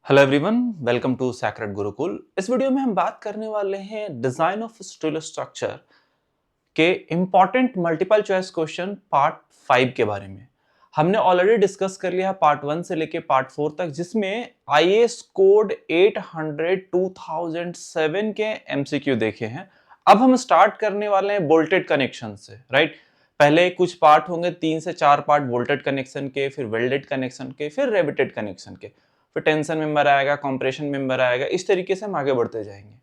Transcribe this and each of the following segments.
Hello everyone, welcome to sacred Gurukul. इस video में हम बात करने वाले हैं डिजाइन ऑफ स्टील स्ट्रक्चर के important multiple choice question part 5 के बारे में। हमने ऑलरेडी डिस्कस कर लिया पार्ट 1 से लेके पार्ट 4 तक, जिसमें आईएएस कोड 800 2007 के एमसीक्यू देखे हैं। अब हम स्टार्ट करने वाले हैं बोल्टेड कनेक्शन से, राइट। पहले कुछ पार्ट होंगे, 3 से 4 पार्ट बोल्टेड कनेक्शन के, फिर वेल्डेड कनेक्शन के, फिर रेबिटेड कनेक्शन के, फिर टेंशन मेंबर आएगा, कंप्रेशन मेंबर आएगा। इस तरीके से हम आगे बढ़ते जाएंगे।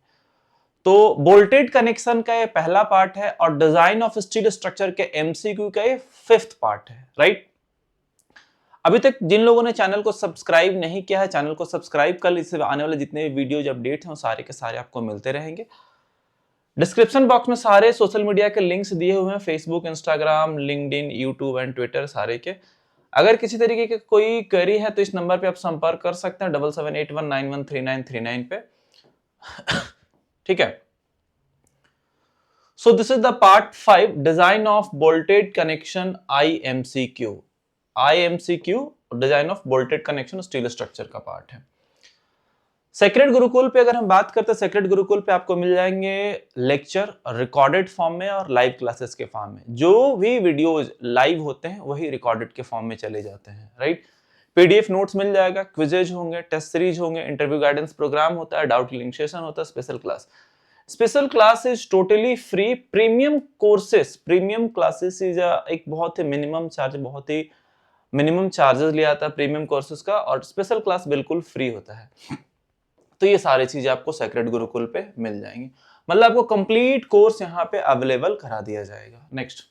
तो बोल्टेड कनेक्शन का ये पहला पार्ट है और डिजाइन ऑफ स्टील स्ट्रक्चर के एमसीक्यू का ये 5th पार्ट है, राइट। अभी तक जिन लोगों ने चैनल को सब्सक्राइब नहीं किया है, चैनल को सब्सक्राइब कर, इससे आने वाले जितने भी वीडियोज अपडेट हैं वो सारे के सारे आपको मिलते रहेंगे। डिस्क्रिप्शन बॉक्स में सारे सोशल मीडिया के लिंक्स दिए हुए हैं, Facebook, Instagram, LinkedIn, YouTube and Twitter सारे के। अगर किसी तरीके की कोई क्वेरी है तो इस नंबर पे आप संपर्क कर सकते हैं 7781913939 पे। ठीक है। So this is the part 5 design of bolted connection IMCQ। IMCQ design of bolted connection steel structure का पार्ट है। सेक्रेड गुरुकुल पे अगर हम बात करते हैं, सेक्रेड गुरुकुल पे आपको मिल जाएंगे लेक्चर रिकॉर्डेड फॉर्म में और लाइव क्लासेस के फॉर्म में। जो भी वीडियोज लाइव होते हैं वही रिकॉर्डेड के फॉर्म में चले जाते हैं, राइट। पीडीएफ नोट्स मिल जाएगा, क्विजेज होंगे, टेस्ट सीरीज होंगे, इंटरव्यू गाइडेंस प्रोग्राम होता है, डाउट क्लियरिंग सेशन होता है, special class. Special class is totally free. Premium courses, premium classes is एक बहुत ही मिनिमम चार्ज, बहुत ही मिनिमम चार्जेस लिया जाता है प्रीमियम कोर्सेज का, और स्पेशल क्लास बिल्कुल फ्री होता है। तो ये सारी चीजें आपको सेक्रेड गुरुकुल पे मिल जाएंगी, मतलब आपको कंप्लीट कोर्स यहाँ पे अवेलेबल करा दिया जाएगा। नेक्स्ट,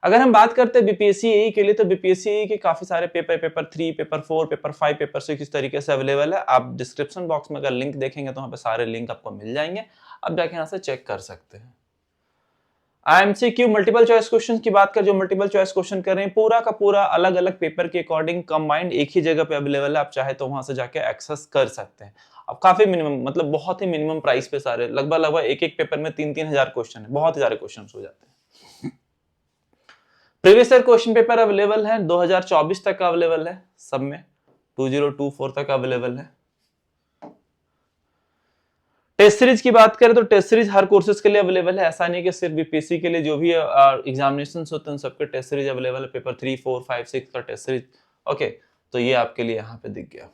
अगर हम बात करते हैं बीपीएससी के लिए, तो बीपीएससी के काफी सारे पेपर 3, पेपर 4, पेपर 5, पेपर 6 इस तरीके से अवेलेबल है। आप डिस्क्रिप्शन बॉक्स में अगर लिंक देखेंगे तो वहां पे सारे लिंक आपको मिल जाएंगे, आप जाके यहाँ से चेक कर सकते हैं। IMCQ मल्टीपल चॉइस क्वेश्चन की बात कर, जो मल्टीपल चॉइस क्वेश्चन कर रहे हैं, पूरा का पूरा अलग अलग पेपर के अकॉर्डिंग कंबाइंड एक ही जगह पे अवेलेबल है। आप चाहे तो वहां से जाके एक्सेस कर सकते हैं। अब काफी मिनिमम, मतलब बहुत ही मिनिमम प्राइस पे सारे, लगभग एक एक पेपर में 3-3 हजार क्वेश्चन है, बहुत सारे क्वेश्चन हो जाते हैं। Previous year question paper available है, 2024 तक अवेलेबल है सब में, 2024 तक अवेलेबल है। टेस्ट सीरीज की बात करें तो टेस्ट सीरीज हर कोर्सेज के लिए अवेलेबल है। ऐसा नहीं कि सिर्फ बीपीएससी के लिए, जो भी एग्जामिनेशन होते हैं सबके टेस्ट सीरीज अवेलेबल है। पेपर 3, 4, 5, 6 का टेस्ट सीरीज, ओके। तो ये आपके लिए यहाँ पे दिख गया।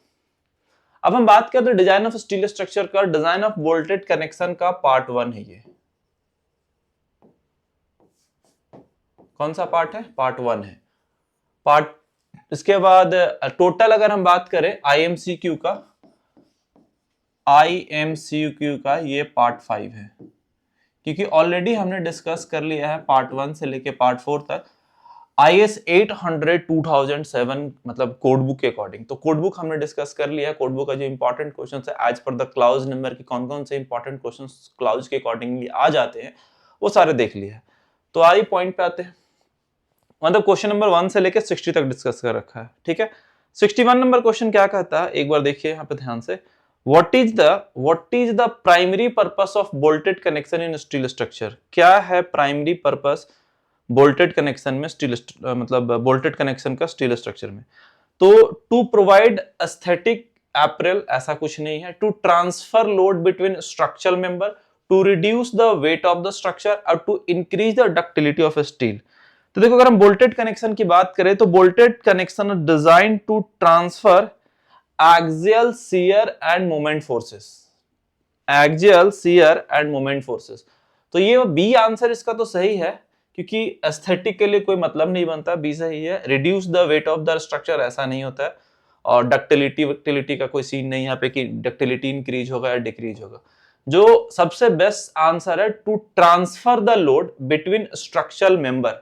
अब हम बात करते हैं डिजाइन ऑफ स्टील स्ट्रक्चर का। डिजाइन ऑफ बोल्टेड कनेक्शन का पार्ट 1 है ये। कौन सा पार्ट है? पार्ट 1 है। पार्ट, इसके बाद टोटल अगर हम बात करें IMCQ का ये पार्ट 5 है, क्योंकि ऑलरेडी हमने डिस्कस कर लिया है पार्ट 1 से लेके पार्ट 4 तक IS 800 2007, मतलब कोड बुक के अकॉर्डिंग। तो कोड बुक हमने डिस्कस कर लिया है। कोड बुक का जो इंपॉर्टेंट क्वेश्चन है as per the clause number की, कौन कौन से इंपॉर्टेंट क्वेश्चन क्लाउज के अकॉर्डिंगली आ जाते हैं, वो सारे देख लिया है। तो आई पॉइंट पे आते हैं, मतलब क्वेश्चन नंबर 1 से लेके 60 तक डिस्कस कर रखा है, ठीक है। 61 नंबर क्वेश्चन क्या कहता है, एक बार देखिए यहाँ पे ध्यान से। What is the primary purpose of bolted connection in steel structure? क्या है प्राइमरी पर्पस बोल्टेड कनेक्शन में, स्टील मतलब बोल्टेड कनेक्शन का स्टील स्ट्रक्चर में? तो टू प्रोवाइड एस्थेटिक एपरल, ऐसा कुछ नहीं है। To transfer load between structural member, to reduce the weight of the structure, और to increase the ductility of steel. तो देखो, अगर हम बोल्टेड कनेक्शन की बात करें तो bolted connection design to transfer axial shear and moment forces, axial shear and moment forces। तो ये बी आंसर इसका तो सही है, क्योंकि एस्थेटिक के लिए कोई मतलब नहीं बनता, बी सही है। Reduce the weight of the structure, ऐसा नहीं होता है। और डक्टिलिटी का कोई सीन नहीं यहाँ पे कि डक्टिलिटी इंक्रीज होगा या डिक्रीज होगा। जो सबसे बेस्ट आंसर है, to transfer the load between structural member,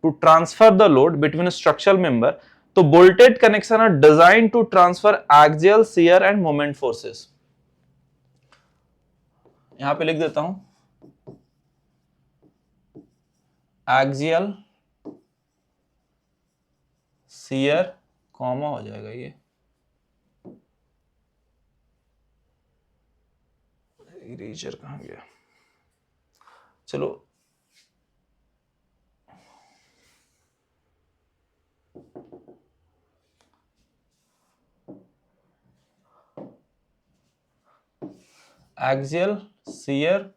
to transfer the load between structural member. तो bolted connection are design to transfer axial shear and moment forces. यहां पे लिख देता हूं, एक्सियल शियर, कॉमा हो जाएगा ये, इरेजर कहां गया, चलो axial shear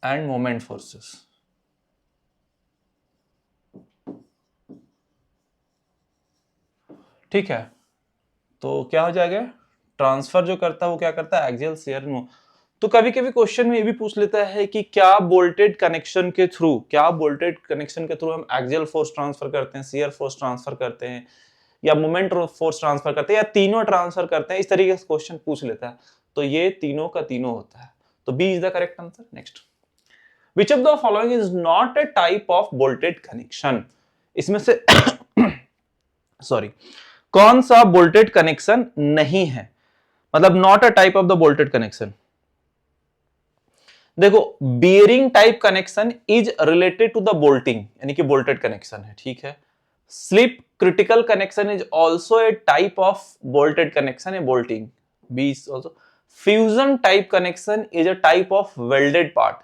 and moment forces. ठीक है, तो क्या हो जाएगा, ट्रांसफर जो करता है वो क्या करता है, एक्सियल शियर। तो कभी कभी क्वेश्चन में ये भी पूछ लेता है कि क्या बोल्टेड कनेक्शन के थ्रू हम एक्सियल फोर्स ट्रांसफर करते हैं, शियर फोर्स ट्रांसफर करते हैं, या मोमेंट फोर्स ट्रांसफर करते हैं, या तीनों ट्रांसफर करते हैं, इस तरीके से क्वेश्चन पूछ लेता है। तो ये तीनों का तीनों होता है, तो B is the correct answer. Next, which of the following is not a type of bolted connection, इसमें से सॉरी कौन सा बोल्टेड कनेक्शन नहीं है, मतलब not a type of the bolted connection. देखो, bearing type connection is related to the bolting, यानी कि बोल्टेड कनेक्शन है, ठीक है। Slip critical connection is also a type of bolted connection, a bolting, b is also. Fusion type connection is a type of welded part,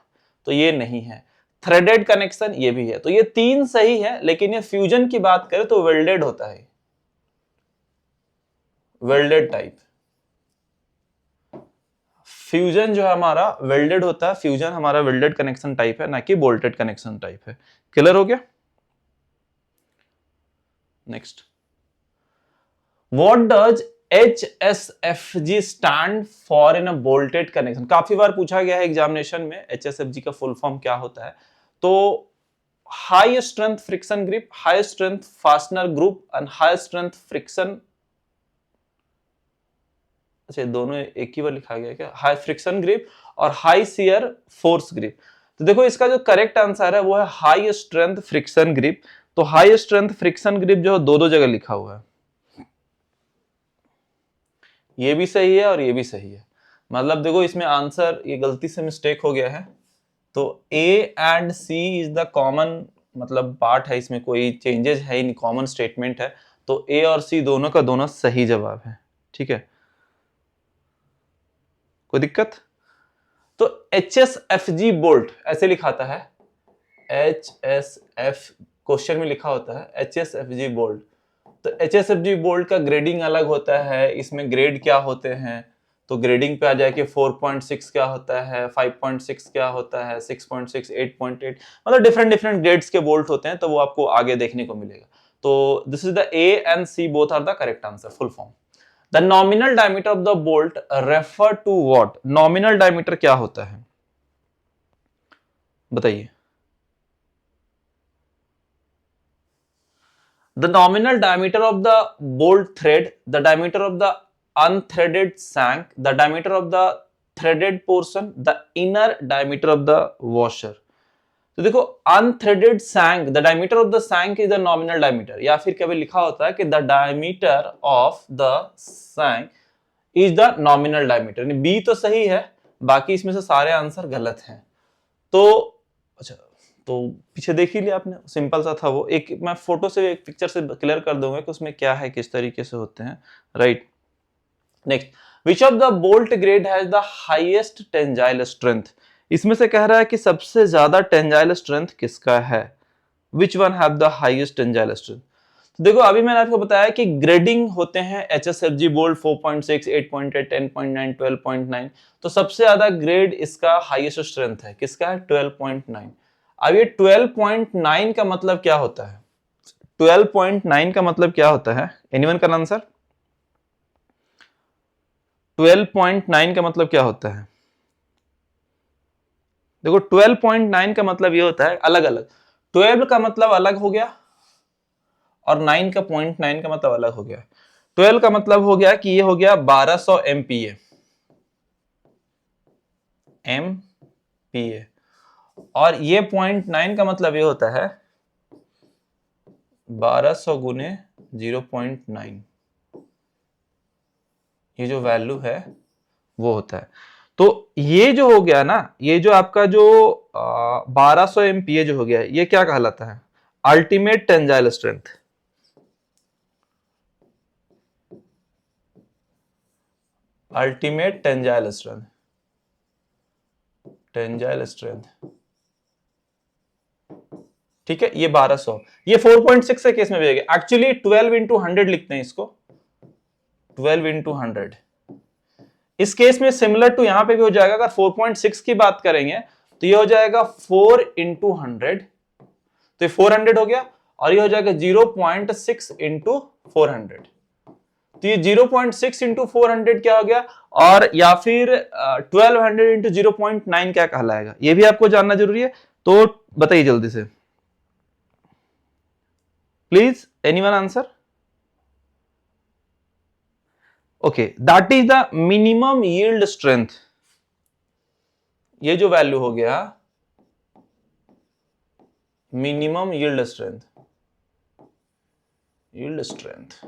तो ये नहीं है। Threaded connection ये भी है, तो ये तीन सही है, लेकिन ये फ्यूजन की बात करें तो वेल्डेड होता है, वेल्डेड टाइप। फ्यूजन जो है हमारा वेल्डेड होता है, फ्यूजन हमारा वेल्डेड कनेक्शन टाइप है, ना कि बोल्टेड कनेक्शन टाइप है। क्लियर हो गया? Next, what does HSFG stand for in a bolted connection. काफी बार पूछा गया है एग्जामिनेशन में HSFG का फुल फॉर्म क्या होता है। तो high strength friction grip, high strength fastener group and high strength friction, अच्छा दोनों एक ही बार लिखा गया क्या, हाई फ्रिक्शन ग्रिप और हाई शियर फोर्स ग्रिप। तो देखो इसका जो करेक्ट आंसर है वो है हाई स्ट्रेंथ फ्रिक्शन ग्रिप। तो हाई स्ट्रेंथ फ्रिक्शन ग्रिप जो दो दो जगह लिखा हुआ है, ये भी सही है और ये भी सही है। मतलब देखो इसमें आंसर ये गलती से मिस्टेक हो गया है, तो A and C is the common मतलब पार्ट है, इसमें कोई चेंजेस है नहीं, कॉमन स्टेटमेंट है। तो A और C दोनों का दोनों सही जवाब है, ठीक है, कोई दिक्कत। तो HSFG बोल्ट ऐसे लिखाता है, HSF क्वेश्चन में लिखा होता है HSFG बोल्ट। तो HSFG बोल्ट का ग्रेडिंग अलग होता है, इसमें ग्रेड क्या होते हैं, तो ग्रेडिंग पे आ जाए कि 4.6 क्या होता है, 5.6 क्या होता है, 6.6, 8.8, मतलब डिफरेंट डिफरेंट ग्रेड्स के बोल्ट होते हैं, तो वो आपको आगे देखने को मिलेगा। तो this is the A and C both are the correct answer. Full form, the nominal diameter of the bolt refer to what. Nominal diameter क्या होता है बताइए। The nominal diameter of the bolt thread, the diameter of the unthreaded shank, the diameter of the threaded portion, the inner diameter of the washer। तो देखो unthreaded shank, the diameter of the shank is the nominal diameter, या फिर कभी लिखा होता है कि the diameter of the shank is the nominal diameter। B तो सही है, बाकी इसमें से सारे आंसर गलत हैं। तो अच्छा, तो पीछे देख ही लिया आपने, सिंपल सा था वो। एक मैं फोटो से एक पिक्चर से क्लियर कर दूंगा कि उसमें क्या है, किस तरीके से होते हैं, right. Next, which of the bolt grade has the highest tensile strength. इसमें से कह रहा है कि सबसे ज्यादा टेंजाइल स्ट्रेंथ किसका है, which one have the highest tensile strength. तो देखो अभी मैंने आपको बताया कि ग्रेडिंग होते हैं HSFG बोल्ट 4.6, 8.8, 10.9, 12.9। तो सबसे ज्यादा ग्रेड इसका हाईएस्ट स्ट्रेंथ है, किसका है, 12.9। अब ये 12.9 का मतलब क्या होता है, 12.9 का मतलब क्या होता है, एनीवन का आंसर। 12.9 का मतलब क्या होता है, देखो 12.9 का मतलब ये होता है अलग अलग, 12 का मतलब अलग हो गया और 9 का 0.9 का मतलब अलग हो गया। 12 का मतलब हो गया कि ये हो गया 1200 MPa, और ये 0.9 का मतलब ये होता है 1200 गुने 0.9, ये जो वैल्यू है वो होता है। तो ये जो हो गया ना, ये जो आपका जो 1200 MPa जो हो गया, ये क्या कहलाता है, ultimate tensile strength. Ultimate tensile strength, tensile strength, ठीक है, ये 1200, ये 4.6 के केस में भी है। एक्चुअली 12 into 100 लिखते हैं इसको, 12 into 100, इस केस में सिमिलर टू यहां पे भी हो जाएगा। अगर 4.6 की बात करेंगे तो ये हो जाएगा 4 इंटू 100, तो ये 400 हो गया, और ये हो जाएगा 0.6 इंटू 400, तो ये 0.6 इंटू 400 क्या हो गया, और या फिर 1200 इंटू 0.9 क्या कहलाएगा, ये भी आपको जानना जरूरी है। तो बताइए जल्दी से please, anyone answer. Okay, that is the minimum yield strength. ये जो वैल्यू हो गया minimum yield strength, yield strength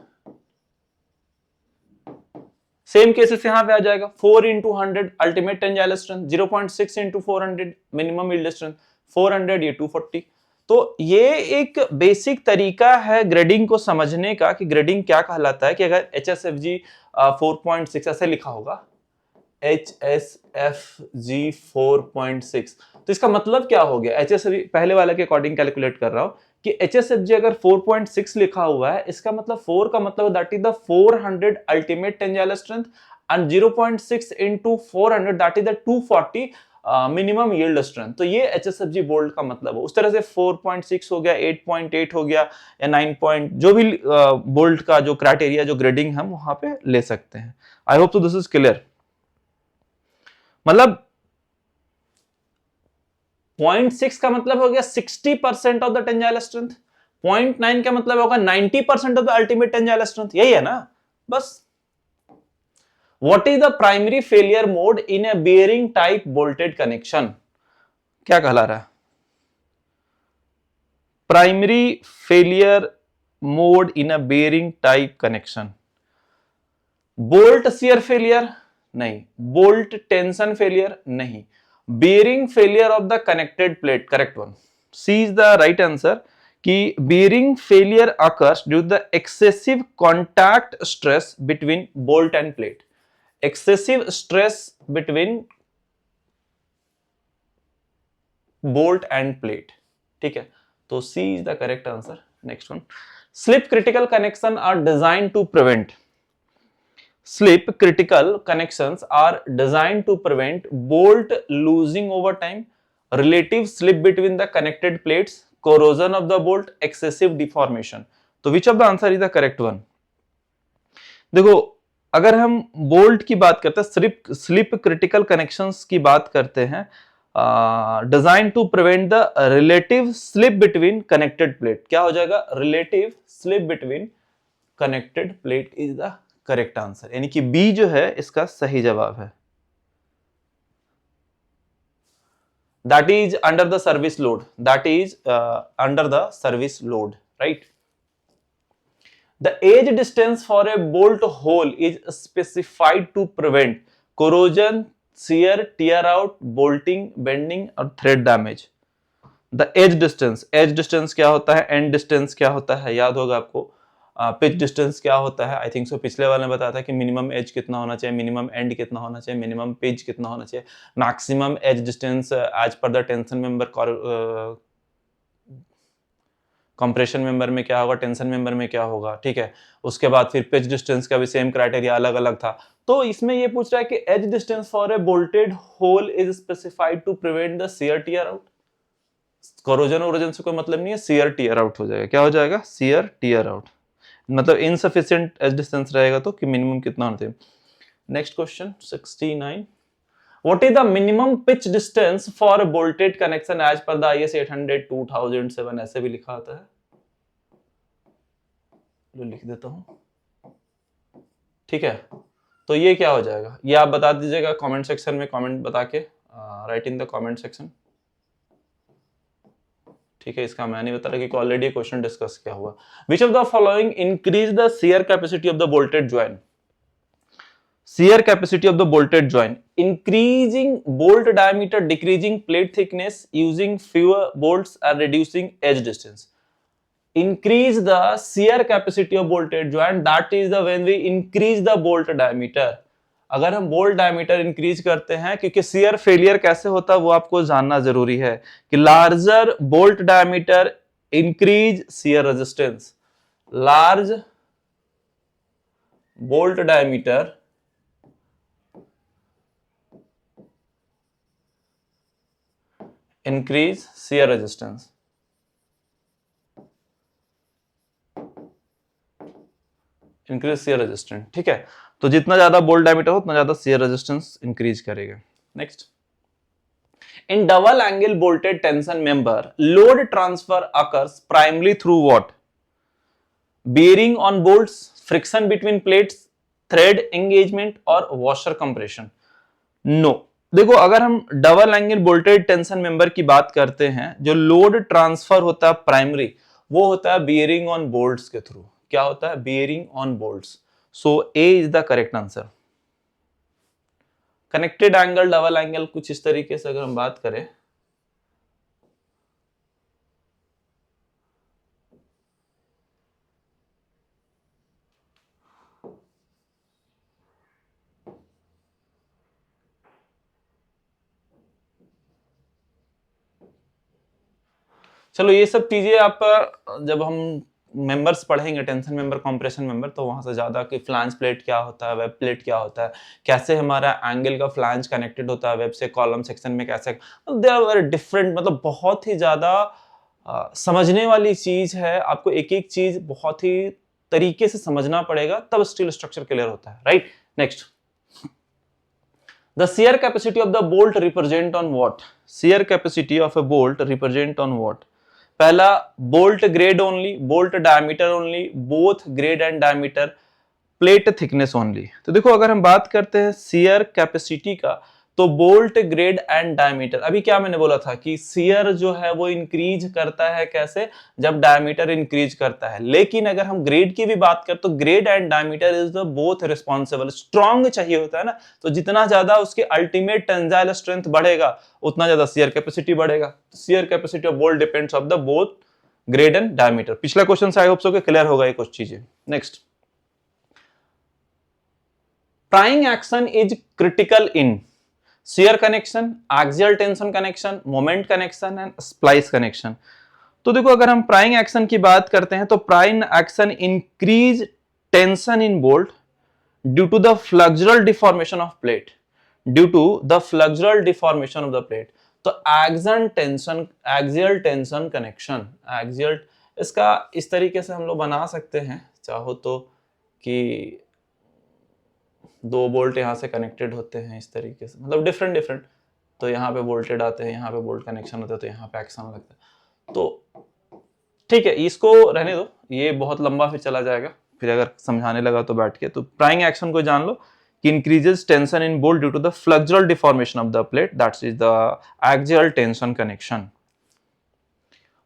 same cases यहां पे आ जाएगा। 4 into 100 ultimate tensile strength, 0.6 into 400 minimum yield strength, 400 ये 240। तो ये एक बेसिक तरीका है ग्रेडिंग को समझने का कि ग्रेडिंग क्या कहलाता है। कि अगर HSFG 4.6 ऐसे लिखा होगा, HSFG 4.6, तो इसका मतलब क्या हो गया। HSFG पहले वाले के अकॉर्डिंग कैलकुलेट कर रहा हूं कि HSFG अगर 4.6 लिखा हुआ है, इसका मतलब 4 का मतलब that is the 400 ultimate tensile strength, and 0.6 into 400 that is the 240 minimum yield strength. तो ये HSFG बोल्ट का मतलब है। उस तरह से 4.6 हो गया, 8.8 हो गया, या 9 पॉइंट, जो भी बोल्ट का जो क्राइटेरिया, जो ग्रेडिंग हम वहां पे ले सकते हैं। आई होप तो दिस इज क्लियर। मतलब 0.6 का मतलब हो गया 60% ऑफ द टेंजाइल स्ट्रेंथ, 0.9 का मतलब होगा 90% of the ultimate tensile strength, यही है ना बस। What is the primary failure mode in a bearing type bolted connection, क्या कहला रहा है। Primary failure mode in a bearing type connection, bolt shear failure नहीं, बोल्ट टेंशन फेलियर नहीं, bearing failure of the connected plate, correct one, C is the right answer. कि bearing failure occurs due the excessive contact stress between bolt and plate, excessive stress between bolt and plate, ठीक है। तो C is the correct answer. Next one, slip critical connection are design to prevent, slip critical connections are designed to prevent bolt losing over time, relative slip between the connected plates, corrosion of the bolt, excessive deformation. तो which of the answer is the correct one? देखो, अगर हम bolt की बात करते हैं, slip critical connections की बात करते हैं, design to prevent the relative slip between connected plate, क्या हो जाएगा, relative slip between connected plate is the correct answer, यानी कि बी जो है इसका सही जवाब है। That is under the service load, that is under the service load, right. The edge distance for a bolt hole is specified to prevent corrosion, shear, tear out, bolting, bending और thread damage. The edge distance क्या होता है, end distance क्या होता है, याद होगा आपको। पिच डिस्टेंस क्या होता है, आई थिंक सो पिछले वाले में बताया था कि मिनिमम एज कितना होना चाहिए, मिनिमम एंड कितना होना चाहिए, मिनिमम पिच कितना होना चाहिए, maximum edge distance as per the tension member, compression member में क्या होगा, टेंशन मेंबर में क्या होगा, ठीक है। उसके बाद फिर पिच डिस्टेंस का भी सेम क्राइटेरिया अलग अलग था। तो इसमें ये पूछ रहा है कि edge distance for a bolted hole is specified to prevent the shear tear out, corrosion erosion से कोई मतलब नहीं है, शियर टियर आउट हो जाएगा, क्या हो जाएगा, शियर टियर आउट, मतलब इनसफिशिएंट एज डिस्टेंस रहेगा तो कि मिनिमम कितना होना चाहिए। Next question 69, what is the minimum pitch distance for bolted connection as per the IS 800 2007, ऐसे भी लिखा आता है, जो लिख देता हूं, ठीक है। तो ये क्या हो जाएगा, ये आप बता दीजिएगा कमेंट सेक्शन में, कमेंट बता के right in the comment section, ठीक है। इसका मैं नहीं बता रहा कि ऑलरेडी क्वेश्चन डिस्कस किया हुआ। विच of the following increase the shear capacity of the bolted joint, shear capacity of the bolted joint, increasing bolt diameter, decreasing plate thickness, using fewer bolts and reducing edge distance. Increase the shear capacity of bolted joint, that is the when we increase the bolt diameter. अगर हम bolt diameter increase करते हैं, क्योंकि shear failure कैसे होता है वो आपको जानना जरूरी है कि larger bolt diameter increase shear resistance, large bolt diameter increase shear resistance, increase shear resistance, ठीक है। तो जितना ज्यादा बोल्ट डायमीटर हो उतना ज्यादा शियर रेजिस्टेंस इंक्रीज करेगा। Next, in double angle bolted tension member, load transfer occurs primarily through what? Bearing on bolts, friction between plates, thread engagement और washer compression? No. देखो, अगर हम double angle bolted tension member की बात करते हैं, जो लोड ट्रांसफर होता है प्राइमरी, वो होता है बियरिंग ऑन बोल्ट्स के थ्रू। क्या होता है? Bearing on bolts. So A is the correct answer. Connected angle, double angle कुछ इस तरीके से अगर हम बात करें, चलो ये सब चीजें आप जब हम मेंबर्स पढ़ेंगे, टेंशन मेंबर, कंप्रेशन मेंबर, तो वहां से ज्यादा कि फ्लांज प्लेट क्या होता है, वेब प्लेट क्या होता है, कैसे हमारा एंगल का फ्लांज कनेक्टेड होता है वेब से कॉलम सेक्शन में, कैसे दे आर वेरी डिफरेंट, मतलब बहुत ही ज्यादा समझने वाली चीज है। आपको एक एक चीज बहुत ही तरीके से समझना पड़ेगा, तब स्टील स्ट्रक्चर क्लियर होता है, right. Next, the shear capacity of the bolt represent on what? Shear capacity of a bolt represent on what? पहला, bolt grade only, bolt diameter only, both grade and diameter, plate thickness only. तो देखो, अगर हम बात करते हैं shear capacity का, तो बोल्ट ग्रेड एंड डायमीटर, अभी क्या मैंने बोला था कि शियर जो है वो इंक्रीज करता है कैसे? जब डायमीटर इंक्रीज करता है। लेकिन अगर हम ग्रेड की भी बात करें तो grade and diameter is the both responsible, strong चाहिए होता है ना, तो जितना ज्यादा उसकी अल्टीमेट टेंजाइल स्ट्रेंथ बढ़ेगा उतना ज्यादा शियर कैपेसिटी बढ़ेगा। Shear capacity of bolt depends of the both grade and diameter. पिछला क्वेश्चन से आई होप सो के क्लियर होगा ये कुछ चीजें। Next, prying action is critical in shear connection, axial tension connection, moment connection and splice connection। तो देखो, अगर हम प्राइंग एक्शन की बात करते हैं तो prying action increase tension in bolt due to the flexural deformation of plate, due to the flexural deformation of the plate. तो एक्सियल टेंशन कनेक्शन, एक्सियल, इसका इस तरीके से हम लोग बना सकते हैं चाहो तो, कि दो बोल्ट यहाँ से कनेक्टेड होते हैं इस तरीके से, मतलब डिफरेंट डिफरेंट, तो यहाँ पे बोल्टेड आते हैं, यहाँ पे बोल्ट कनेक्शन होता है, तो यहाँ पे एक्शन लगता है। तो ठीक है, इसको रहने दो, ये बहुत लंबा फिर चला जाएगा, फिर अगर समझाने लगा तो बैठ के। तो प्राइंग एक्शन को जान लो कि increases tension in bolt due to the flexural deformation of the plate, that is the axial tension connection.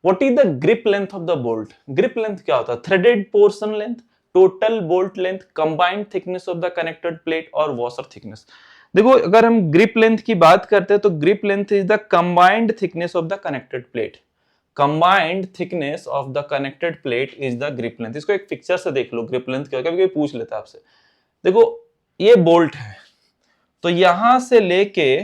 What is the grip length of the bolt? Grip length क्या होता है? Threaded portion length, total bolt length, combined thickness of the connected plate और washer thickness. देखो, अगर हम grip length की बात करते हैं तो grip length is the combined thickness of the connected plate. Combined thickness of the connected plate is the grip length. इसको एक पिक्चर से देख लो, ग्रिप लेंथ क्या, कभी पूछ लेता है आपसे। देखो, ये बोल्ट है, तो यहां से लेके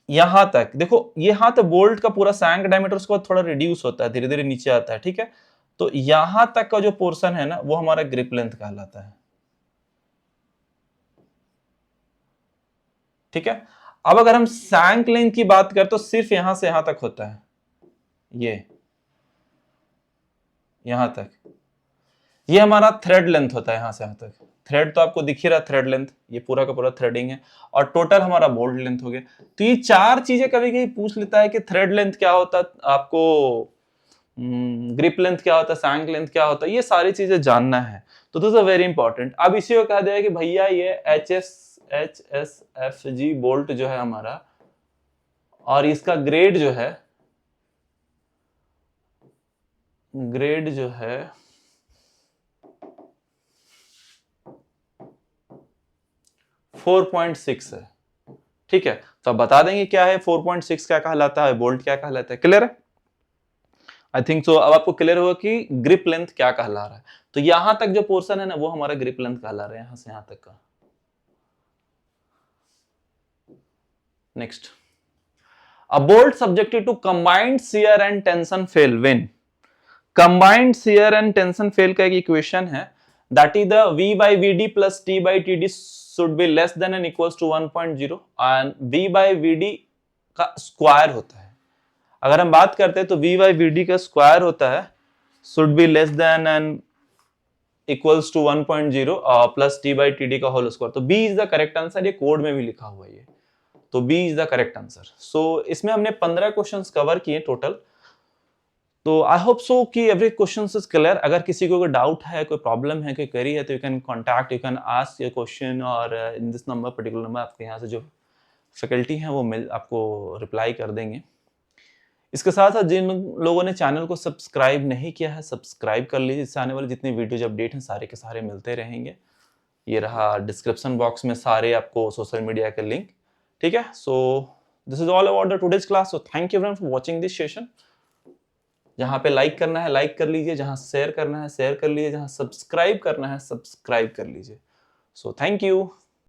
यहां तक, देखो यहां तो बोल्ट का पूरा सैंक डायमीटर, उसके बाद थोड़ा रिड्यूस होता है, धीरे धीरे नीचे आता है, ठीक है। तो यहां तक का जो पोर्शन है ना, वो हमारा ग्रिप लेंथ कहलाता है, ठीक है। अब अगर हम सैंक लेंथ की बात करें तो सिर्फ यहां से यहां तक होता है, ये यहां तक, ये हमारा थ्रेड लेंथ होता है, यहां से यहां तक। थ्रेड तो आपको दिख ही रहा, थ्रेड लेंथ, ये पूरा का पूरा थ्रेडिंग है, और टोटल हमारा बोल्ट लेंथ हो गया। तो ये चार चीजें कभी कभी पूछ लेता है कि थ्रेड लेंथ क्या होता है आपको, ग्रिप लेंथ क्या होता है, सैंक लेंथ क्या होता है, ये सारी चीजें जानना है। तो दिस इज वेरी इंपॉर्टेंट। अब इसी को कह दिया कि भैया ये HSFG बोल्ट जो है हमारा, और इसका ग्रेड जो है, ग्रेड जो है 4.6 है, ठीक है। तो आप बता देंगे क्या है 4.6 क्या कहलाता है, बोल्ट क्या कहलाता है। क्लियर है? I think so. अब आपको क्लियर होगा कि ग्रिप लेंथ क्या कहला रहा है। तो यहां तक जो पोर्शन है ना, वो हमारा ग्रिप लेंथ कहला रहा है, यहां से यहां तक का। Next, a bolt subjected to combined shear and tension fail when. Combined shear and tension fail का एक इक्वेशन है, that is the v by vd plus t by td should be less than and equals to 1.0 and v by vd का square होता है। अगर हम बात करते हैं तो v by vd का स्क्वायर होता है should be less than and equals to 1.0 plus t by td का होल स्क्वायर। तो b is the correct answer, ये कोड में भी लिखा हुआ है ये, तो b is the correct answer. So इसमें हमने 15 क्वेश्चंस कवर किए टोटल। तो आई होप सो कि एवरी क्वेश्चन इज क्लियर। अगर किसी को कोई डाउट है, कोई प्रॉब्लम है, कोई क्वेरी है, तो you can contact, you can ask your question और in this number, particular number, आपके यहाँ से जो फैकल्टी हैं वो मिल आपको रिप्लाई कर देंगे। इसके साथ साथ जिन लोगों ने चैनल को सब्सक्राइब नहीं किया है, सब्सक्राइब कर लीजिए। इससे आने वाले जितने वीडियोज अपडेट हैं सारे के सारे मिलते रहेंगे। ये रहा डिस्क्रिप्शन बॉक्स में सारे आपको सोशल मीडिया के लिंक, ठीक है। So this is all about the today's class. So thank you for watching this session. जहाँ पे लाइक करना है लाइक कर लीजिए, जहाँ शेयर करना है शेयर कर लीजिए, जहाँ सब्सक्राइब करना है सब्सक्राइब कर लीजिए। So thank you.